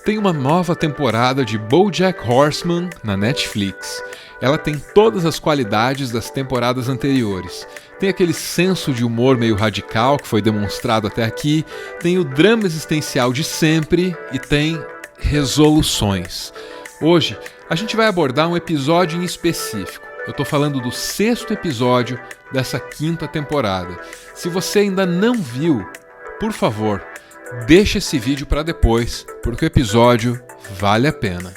Tem uma nova temporada de BoJack Horseman na Netflix. Ela tem todas as qualidades das temporadas anteriores. Tem aquele senso de humor meio radical que foi demonstrado até aqui, tem o drama existencial de sempre e tem resoluções. Hoje, a gente vai abordar um episódio em específico. Eu tô falando do 6º episódio dessa 5ª temporada. Se você ainda não viu, por favor, deixa esse vídeo para depois, porque o episódio vale a pena.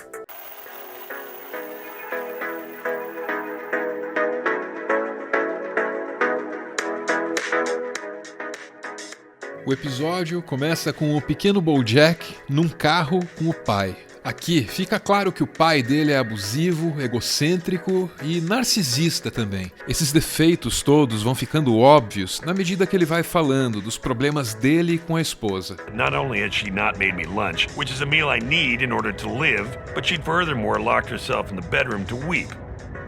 O episódio começa com o pequeno BoJack num carro com o pai. Aqui fica claro que o pai dele é abusivo, egocêntrico e narcisista também. Esses defeitos todos vão ficando óbvios na medida que ele vai falando dos problemas dele com a esposa. Not only had she not made me lunch, which is a meal I need in order to live, but she'd furthermore locked herself in the bedroom to weep,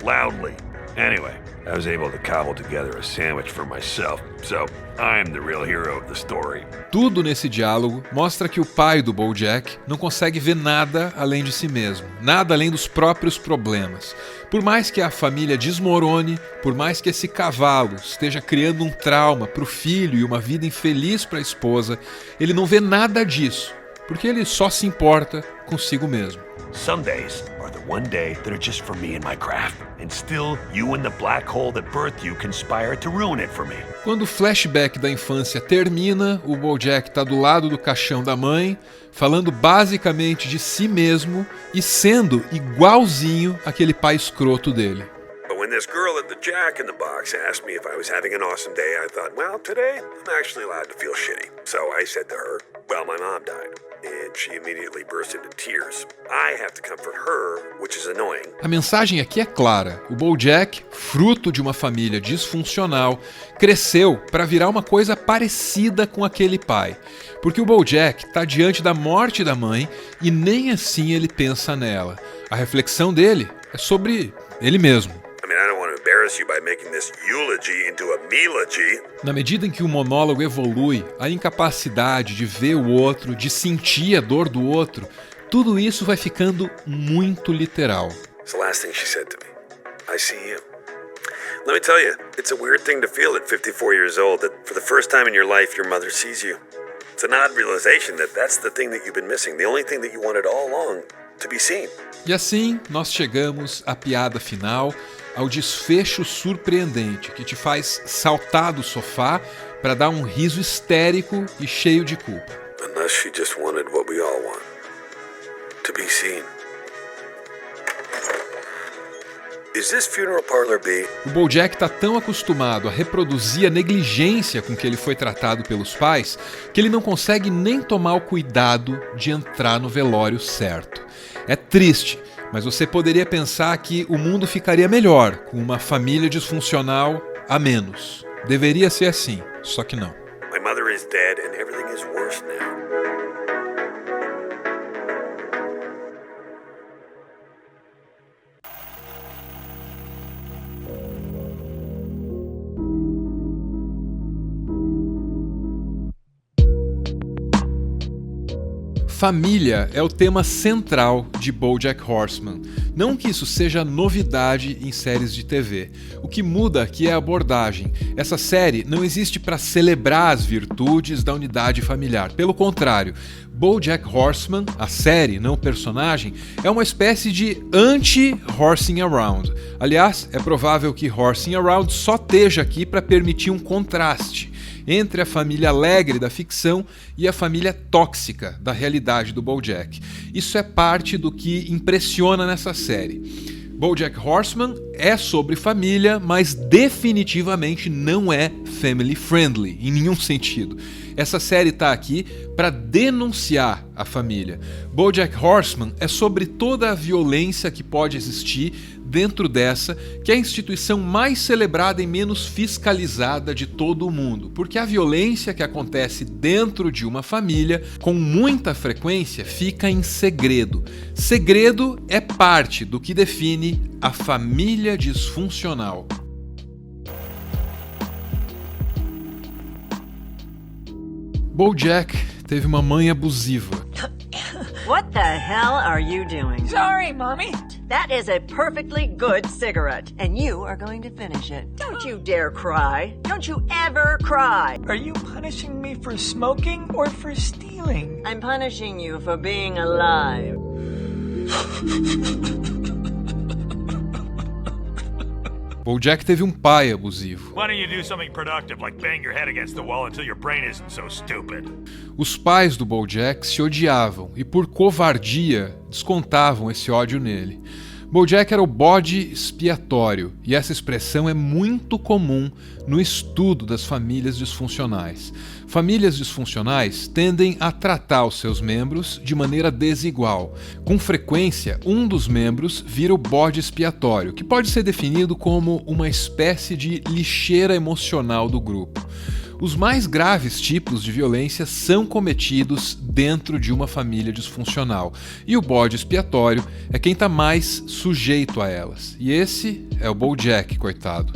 loudly. Anyway, I was able to cobble together a sandwich for myself, so I'm the real hero of the story. Tudo nesse diálogo mostra que o pai do BoJack não consegue ver nada além de si mesmo, nada além dos próprios problemas. Por mais que a família desmorone, por mais que esse cavalo esteja criando um trauma para o filho e uma vida infeliz para a esposa, ele não vê nada disso, porque ele só se importa consigo mesmo. Some days are the one day that are just for me and my craft, and still you and the black hole that birthed you conspire to ruin it for me. Quando o flashback da infância termina, o BoJack tá do lado do caixão da mãe, falando basicamente de si mesmo e sendo igualzinho aquele pai escroto dele. But when this girl at the Jack in the Box asked me if I was having an awesome day, I thought, well, today I'm actually allowed to feel shitty. So I said to her, well, my mom died. And she immediately burst into tears. I have to comfort her, which is annoying. A mensagem aqui é clara. O BoJack, fruto de uma família disfuncional, cresceu para virar uma coisa parecida com aquele pai. Porque o BoJack está diante da morte da mãe e nem assim ele pensa nela. A reflexão dele é sobre ele mesmo. Na medida em que o monólogo evolui, a incapacidade de ver o outro, de sentir a dor do outro, tudo isso vai ficando muito literal. It's the last thing she said to me. I see you. Let me tell you, it's a weird thing to feel at 54 years old that for the first time in your life your mother sees you. It's an odd realization that that's the thing that you've been missing, the only thing that you wanted all along to be seen. E assim nós chegamos à piada final, ao desfecho surpreendente que te faz saltar do sofá para dar um riso histérico e cheio de culpa. Unless she just wanted what we all want, to be seen. Is this funeral parlor B? O BoJack tá tão acostumado a reproduzir a negligência com que ele foi tratado pelos pais que ele não consegue nem tomar o cuidado de entrar no velório certo. É triste, mas você poderia pensar que o mundo ficaria melhor com uma família disfuncional a menos. Deveria ser assim, só que não. My mother is dead and everything is worse now. Família é o tema central de BoJack Horseman. Não que isso seja novidade em séries de TV. O que muda aqui é a abordagem. Essa série não existe para celebrar as virtudes da unidade familiar. Pelo contrário, BoJack Horseman, a série, não o personagem, é uma espécie de anti-Horsing Around. Aliás, é provável que Horsing Around só esteja aqui para permitir um contraste entre a família alegre da ficção e a família tóxica da realidade do BoJack. Isso é parte do que impressiona nessa série. BoJack Horseman é sobre família, mas definitivamente não é family friendly, em nenhum sentido. Essa série está aqui para denunciar a família. BoJack Horseman é sobre toda a violência que pode existir dentro dessa, que é a instituição mais celebrada e menos fiscalizada de todo o mundo, porque a violência que acontece dentro de uma família, com muita frequência, fica em segredo. Segredo é parte do que define a família disfuncional. BoJack teve uma mãe abusiva. What the hell are you doing? Sorry, Mommy. That is a perfectly good cigarette, and you are going to finish it. Don't you dare cry. Don't you ever cry. Are you punishing me for smoking or for stealing? I'm punishing you for being alive. BoJack teve um pai abusivo. Why don't you do something productive, like bang your head against the wall until your brain isn't so stupid? Os pais do BoJack se odiavam e, por covardia, descontavam esse ódio nele. BoJack era o bode expiatório, e essa expressão é muito comum no estudo das famílias disfuncionais. Famílias disfuncionais tendem a tratar os seus membros de maneira desigual. Com frequência, um dos membros vira o bode expiatório, que pode ser definido como uma espécie de lixeira emocional do grupo. Os mais graves tipos de violência são cometidos dentro de uma família disfuncional, e o bode expiatório é quem está mais sujeito a elas. E esse é o BoJack, coitado.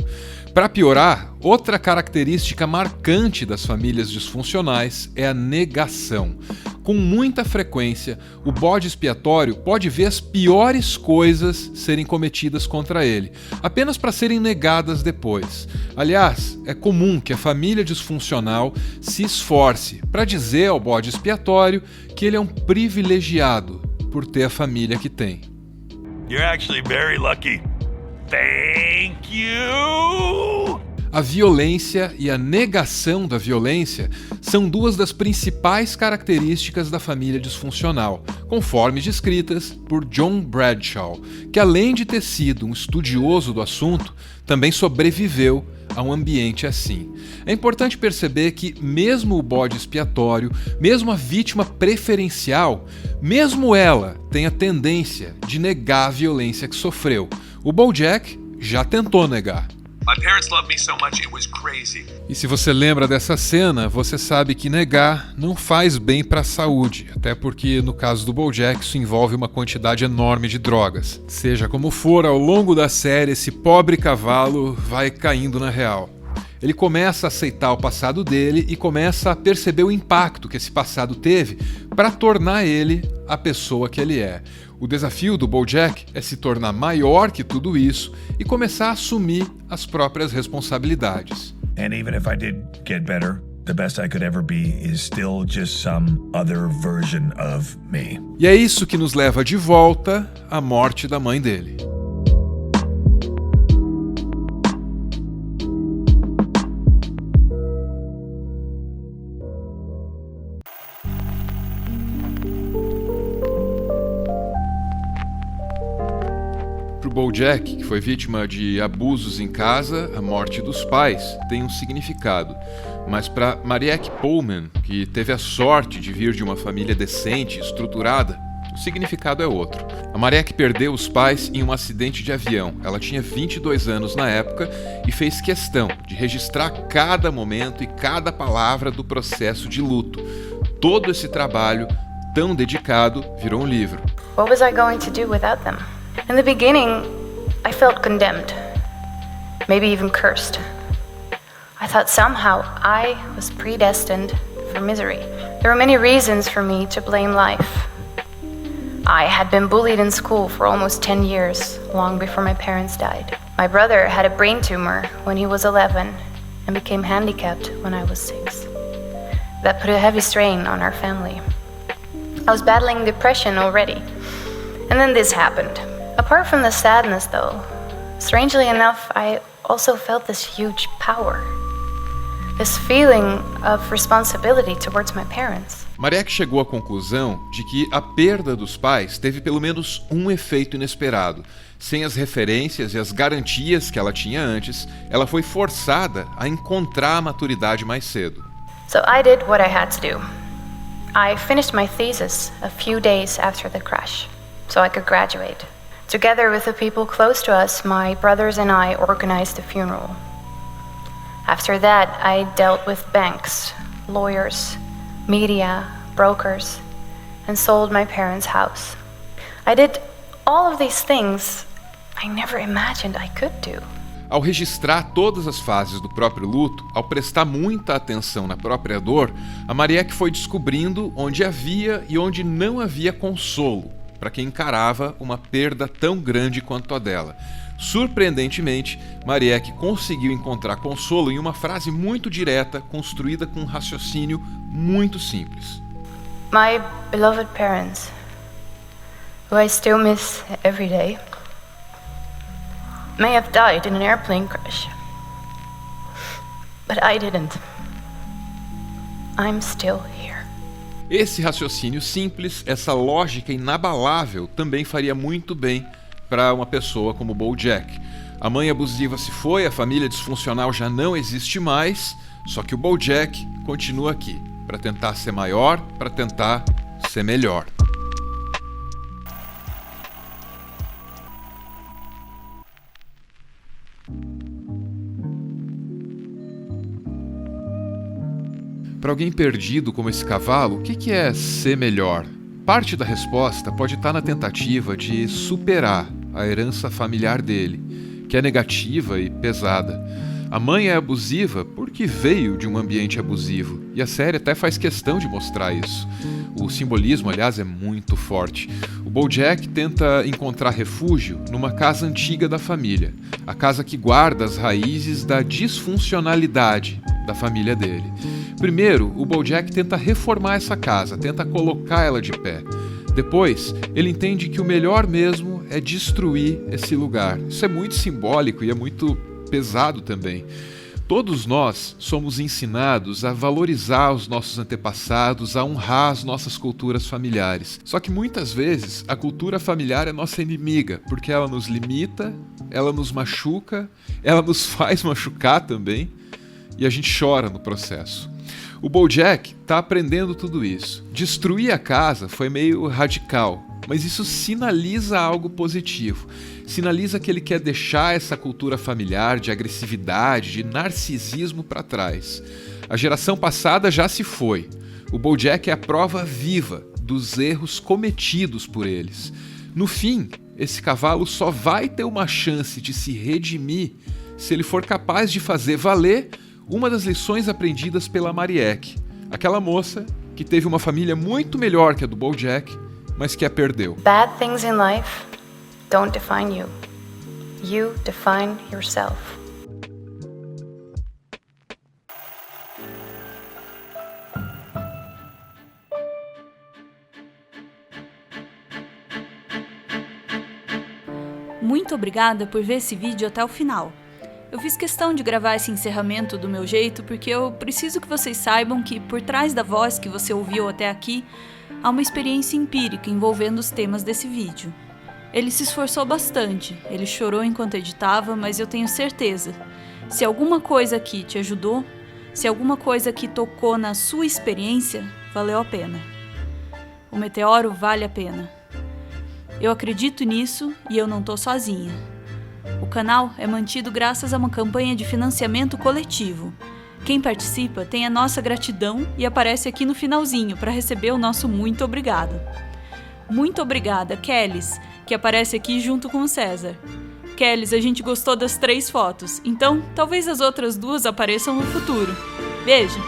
Para piorar, outra característica marcante das famílias disfuncionais é a negação. Com muita frequência, o bode expiatório pode ver as piores coisas serem cometidas contra ele, apenas para serem negadas depois. Aliás, é comum que a família disfuncional se esforce para dizer ao bode expiatório que ele é um privilegiado por ter a família que tem. You're actually very lucky. Thank you! A violência e a negação da violência são duas das principais características da família disfuncional, conforme descritas por John Bradshaw, que além de ter sido um estudioso do assunto, também sobreviveu a um ambiente assim. É importante perceber que mesmo o bode expiatório, mesmo a vítima preferencial, mesmo ela tem a tendência de negar a violência que sofreu. O BoJack já tentou negar. My parents loved me so much it was crazy. E se você lembra dessa cena, você sabe que negar não faz bem para a saúde, até porque no caso do BoJack isso envolve uma quantidade enorme de drogas. Seja como for, ao longo da série esse pobre cavalo vai caindo na real. Ele começa a aceitar o passado dele e começa a perceber o impacto que esse passado teve para tornar ele a pessoa que ele é. O desafio do BoJack é se tornar maior que tudo isso e começar a assumir as próprias responsabilidades. And even if I did get better, the best I could ever be is still just some other version of me. E é isso que nos leva de volta à morte da mãe dele. Para o BoJack, que foi vítima de abusos em casa, a morte dos pais tem um significado. Mas para Marieke Pohlman, que teve a sorte de vir de uma família decente, estruturada, o significado é outro. A Marieke perdeu os pais em um acidente de avião. Ela tinha 22 anos na época e fez questão de registrar cada momento e cada palavra do processo de luto. Todo esse trabalho tão dedicado virou um livro. What was I going to do without them? In the beginning, I felt condemned, maybe even cursed. I thought somehow I was predestined for misery. There were many reasons for me to blame life. I had been bullied in school for almost 10 years, long before my parents died. My brother had a brain tumor when he was 11 and became handicapped when I was 6. That put a heavy strain on our family. I was battling depression already, and then this happened. Apart from the sadness, though, strangely enough, I also felt this huge power. This feeling of responsibility towards my parents. Marieke chegou à conclusão de que a perda dos pais teve pelo menos um efeito inesperado. Sem as referências e as garantias que ela tinha antes, ela foi forçada a encontrar a maturidade mais cedo. So I did what I had to do. I finished my thesis a few days after the crash, so I could graduate. Together with the people close to us, my brothers and I organized the funeral. After that, I dealt with banks, lawyers, media, brokers, and sold my parents' house. I did all of these things I never imagined I could do. Ao registrar todas as fases do próprio luto, ao prestar muita atenção na própria dor, a Marieke foi descobrindo onde havia e onde não havia consolo para quem encarava uma perda tão grande quanto a dela. Surpreendentemente, Marieke conseguiu encontrar consolo em uma frase muito direta, construída com um raciocínio muito simples. My beloved parents, who I still miss every day, may have died in an airplane crash. But I didn't. I'm still here. Esse raciocínio simples, essa lógica inabalável, também faria muito bem para uma pessoa como BoJack. A mãe abusiva se foi, a família disfuncional já não existe mais, só que o BoJack continua aqui, para tentar ser maior, para tentar ser melhor. Para alguém perdido como esse cavalo, o que é ser melhor? Parte da resposta pode estar na tentativa de superar a herança familiar dele, que é negativa e pesada. A mãe é abusiva porque veio de um ambiente abusivo, e a série até faz questão de mostrar isso. O simbolismo, aliás, é muito forte. O BoJack tenta encontrar refúgio numa casa antiga da família, a casa que guarda as raízes da disfuncionalidade da família dele. Primeiro, o BoJack tenta reformar essa casa, tenta colocar ela de pé. Depois, ele entende que o melhor mesmo é destruir esse lugar. Isso é muito simbólico e é muito pesado também. Todos nós somos ensinados a valorizar os nossos antepassados, a honrar as nossas culturas familiares. Só que muitas vezes a cultura familiar é nossa inimiga, porque ela nos limita, ela nos machuca, ela nos faz machucar também, e a gente chora no processo. O BoJack está aprendendo tudo isso. Destruir a casa foi meio radical, mas isso sinaliza algo positivo. Sinaliza que ele quer deixar essa cultura familiar de agressividade, de narcisismo para trás. A geração passada já se foi. O BoJack é a prova viva dos erros cometidos por eles. No fim, esse cavalo só vai ter uma chance de se redimir se ele for capaz de fazer valer uma das lições aprendidas pela Marieke, aquela moça que teve uma família muito melhor que a do BoJack, mas que a perdeu. Bad things in life don't define you. You define yourself. Muito obrigada por ver esse vídeo até o final. Eu fiz questão de gravar esse encerramento do meu jeito porque eu preciso que vocês saibam que por trás da voz que você ouviu até aqui, há uma experiência empírica envolvendo os temas desse vídeo. Ele se esforçou bastante, ele chorou enquanto editava, mas eu tenho certeza, se alguma coisa aqui te ajudou, se alguma coisa aqui tocou na sua experiência, valeu a pena. O Meteoro vale a pena. Eu acredito nisso e eu não tô sozinha. O canal é mantido graças a uma campanha de financiamento coletivo. Quem participa tem a nossa gratidão e aparece aqui no finalzinho para receber o nosso muito obrigado. Muito obrigada, Kellys, que aparece aqui junto com o César. Kellys, a gente gostou das 3 fotos, então talvez as outras 2 apareçam no futuro. Beijo!